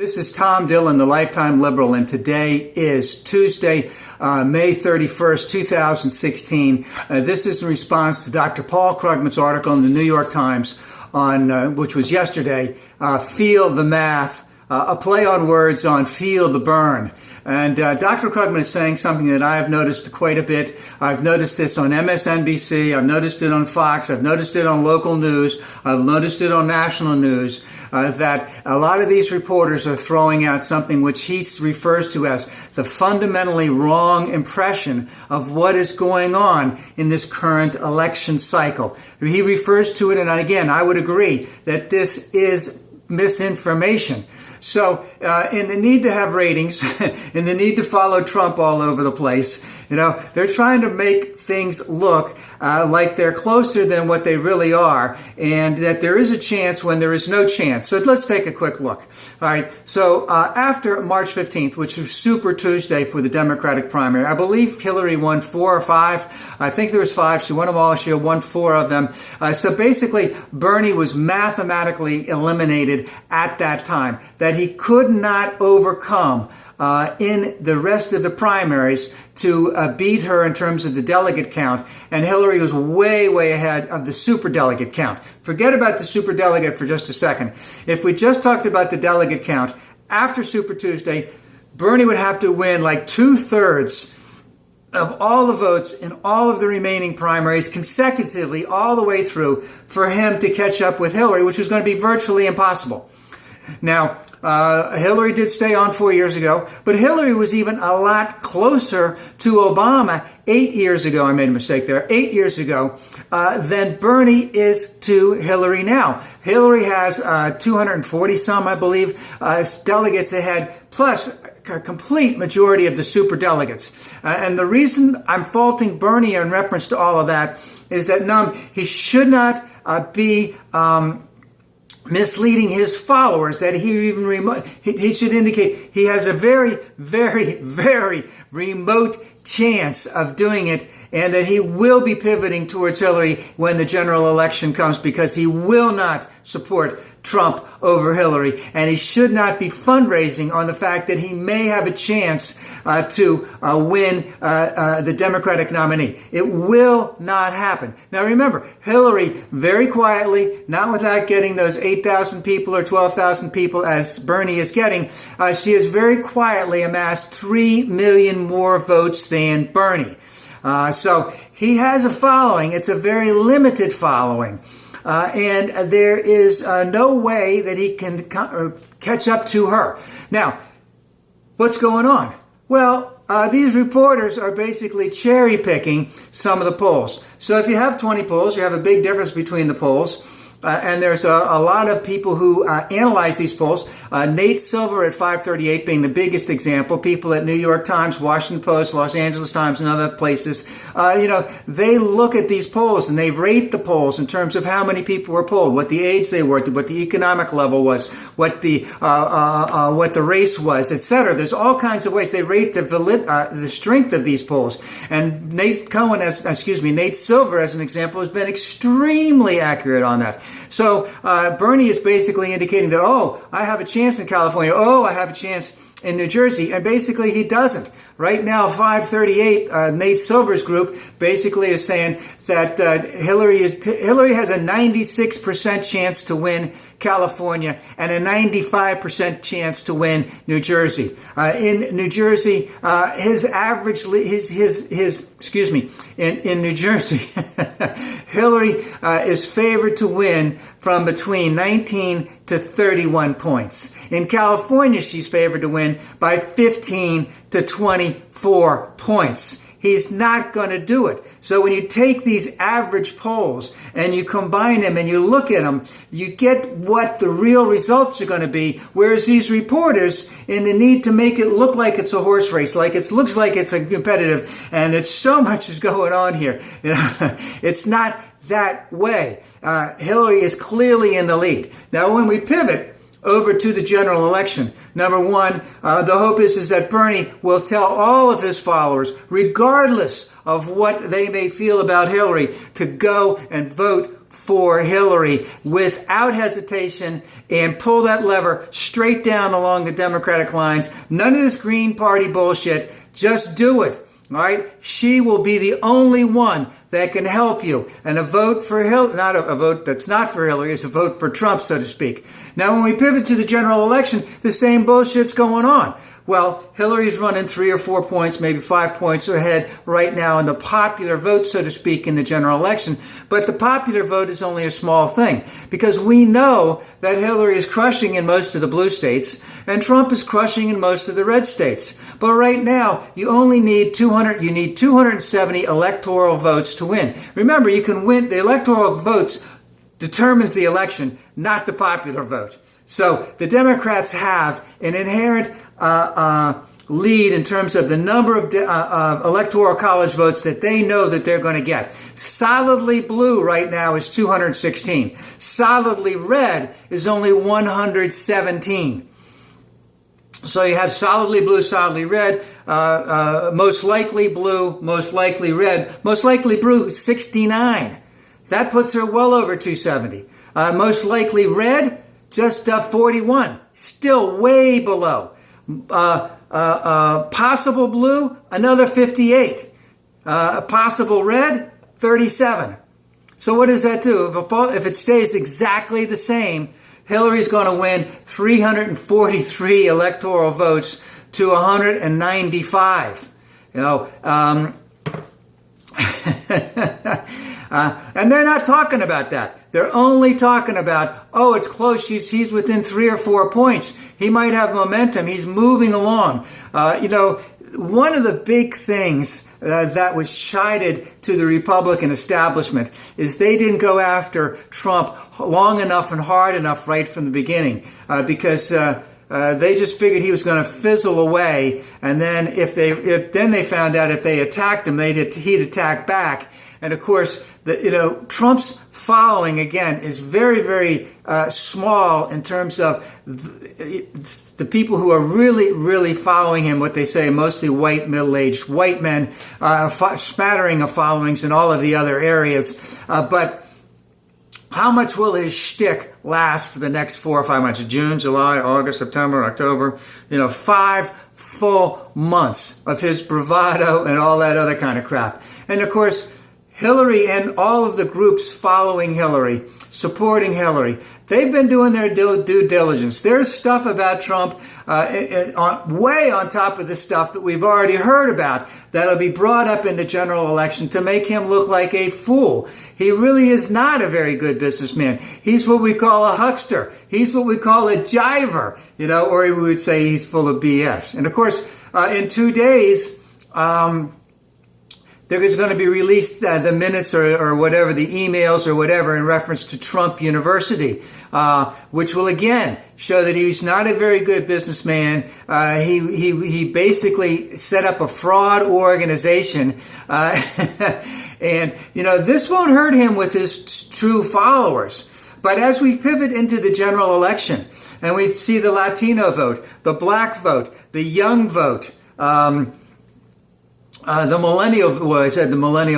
This is Tom Dillon, the Lifetime Liberal, and today is Tuesday, May 31st, 2016. This is in response to Dr. Paul Krugman's article in the New York Times, on which was yesterday, Feel the Math, a play on words on Feel the Burn. And Dr. Krugman is saying something that I have noticed quite a bit. I've noticed this on MSNBC, I've noticed it on Fox, I've noticed it on local news, I've noticed it on national news, that a lot of these reporters are throwing out something which he refers to as the fundamentally wrong impression of what is going on in this current election cycle. He refers to it, and again, I would agree that this is misinformation. So in the need to have ratings, in the need to follow Trump all over the place, they're trying to make things look like they're closer than what they really are, and that there is a chance when there is no chance. So let's take a quick look. All right. So after March 15th, which was Super Tuesday for the Democratic primary, I believe Hillary won 4 or 5. I think there was 5. She won them all. She won 4 of them. So basically, Bernie was mathematically eliminated at that time. That he could not overcome in the rest of the primaries to beat her in terms of the delegate count, and Hillary was way, way ahead of the superdelegate count. Forget about the superdelegate for just a second. If we just talked about the delegate count, after Super Tuesday, Bernie would have to win like 2/3 of all the votes in all of the remaining primaries consecutively all the way through for him to catch up with Hillary, which was going to be virtually impossible. Now, Hillary did stay on 4 years ago, but Hillary was even a lot closer to Obama 8 years ago. I made a mistake there. 8 years ago, than Bernie is to Hillary now. Hillary has 240 some, I believe, delegates ahead, plus a complete majority of the superdelegates. And the reason I'm faulting Bernie in reference to all of that is that he should not be misleading his followers, that he should indicate he has a very, very, very remote chance of doing it, and that he will be pivoting towards Hillary when the general election comes, because he will not support Trump over Hillary, and he should not be fundraising on the fact that he may have a chance to win the Democratic nominee. It will not happen. Now remember, Hillary, very quietly, not without getting those 8,000 people or 12,000 people as Bernie is getting, she has very quietly amassed 3 million more votes than Bernie. So he has a following. It's a very limited following. And there is no way that he can catch up to her. Now, what's going on? Well, these reporters are basically cherry picking some of the polls. So if you have 20 polls, you have a big difference between the polls. And there's a lot of people who analyze these polls. Nate Silver at 538 being the biggest example. People at New York Times, Washington Post, Los Angeles Times, and other places, they look at these polls and they rate the polls in terms of how many people were polled, what the age they were, what the economic level was, what the race was, etc. There's all kinds of ways they rate the strength of these polls. And Nate Silver, as an example, has been extremely accurate on that. So Bernie is basically indicating that, I have a chance in California. I have a chance in New Jersey. And basically he doesn't. Right now, 538, Nate Silver's group, basically is saying that Hillary has a 96% chance to win California and a 95% chance to win New Jersey. In New Jersey, in New Jersey, Hillary is favored to win from between 19 to 31 points. In California, she's favored to win by 15 to 24 points. He's not going to do it. So when you take these average polls and you combine them and you look at them, you get what the real results are going to be. Whereas these reporters, in the need to make it look like it's a horse race, looks like it's a competitive, and it's so much is going on here. It's not that way. Hillary is clearly in the lead. Now, when we pivot over to the general election, number one, the hope is that Bernie will tell all of his followers, regardless of what they may feel about Hillary, to go and vote for Hillary without hesitation and pull that lever straight down along the Democratic lines. None of this Green Party bullshit. Just do it. All right? She will be the only one that can help you. And a vote for Hillary, not a vote that's not for Hillary, is a vote for Trump, so to speak. Now, when we pivot to the general election, the same bullshit's going on. Well, Hillary's running 3 or 4 points, maybe 5 points ahead right now in the popular vote, so to speak, in the general election. But the popular vote is only a small thing because we know that Hillary is crushing in most of the blue states and Trump is crushing in most of the red states. But right now, you only need 270 electoral votes to win. Remember, you can win. The electoral votes determines the election, not the popular vote. So the Democrats have an inherent lead in terms of the number of Electoral College votes that they know that they're going to get. Solidly blue right now is 216. Solidly red is only 117. So you have solidly blue, solidly red, most likely blue, most likely red, most likely blue, 69. That puts her well over 270. Most likely red, just 41. Still way below. Possible blue, another 58. Possible red, 37. So what does that do? If it stays exactly the same, Hillary's going to win 343 electoral votes to 195. You know, and they're not talking about that. They're only talking about, oh, it's close. He's within 3 or 4 points. He might have momentum. He's moving along. You know, one of the big things that was chided to the Republican establishment is they didn't go after Trump long enough and hard enough right from the beginning because they just figured he was going to fizzle away. And then then they found out if they attacked him, he'd attack back. And of course, Trump's following, again, is very, very small in terms of the people who are really, really following him, what they say, mostly white, middle-aged white men, smattering of followings in all of the other areas. But how much will his shtick last for the next 4 or 5 months? June, July, August, September, October, 5 full months of his bravado and all that other kind of crap. And of course, Hillary and all of the groups following Hillary, supporting Hillary, they've been doing their due diligence. There's stuff about Trump way on top of the stuff that we've already heard about that'll be brought up in the general election to make him look like a fool. He really is not a very good businessman. He's what we call a huckster. He's what we call a jiver, or we would say he's full of BS. And of course, in 2 days, there is going to be released the minutes or whatever, the emails or whatever in reference to Trump University, which will again show that he's not a very good businessman. He basically set up a fraud organization. And, this won't hurt him with his true followers. But as we pivot into the general election and we see the Latino vote, the black vote, the young vote, the millennial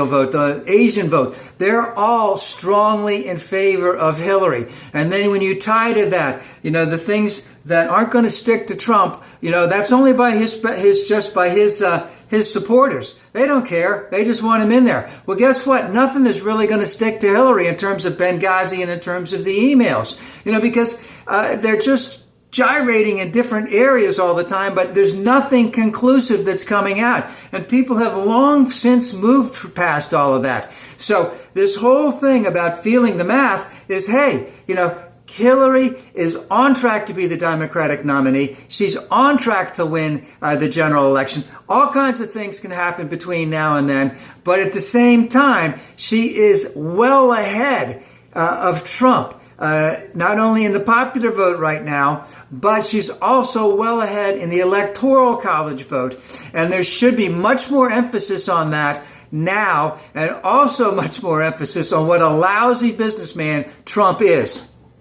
vote, the Asian vote, they're all strongly in favor of Hillary. And then when you tie to that, the things that aren't going to stick to Trump, that's only by his supporters. They don't care. They just want him in there. Well, guess what? Nothing is really going to stick to Hillary in terms of Benghazi and in terms of the emails, because they're just gyrating in different areas all the time, but there's nothing conclusive that's coming out. And people have long since moved past all of that. So this whole thing about feeling the math is, hey, Hillary is on track to be the Democratic nominee. She's on track to win the general election. All kinds of things can happen between now and then. But at the same time, she is well ahead of Trump. Not only in the popular vote right now, but she's also well ahead in the Electoral College vote. And there should be much more emphasis on that now, and also much more emphasis on what a lousy businessman Trump is.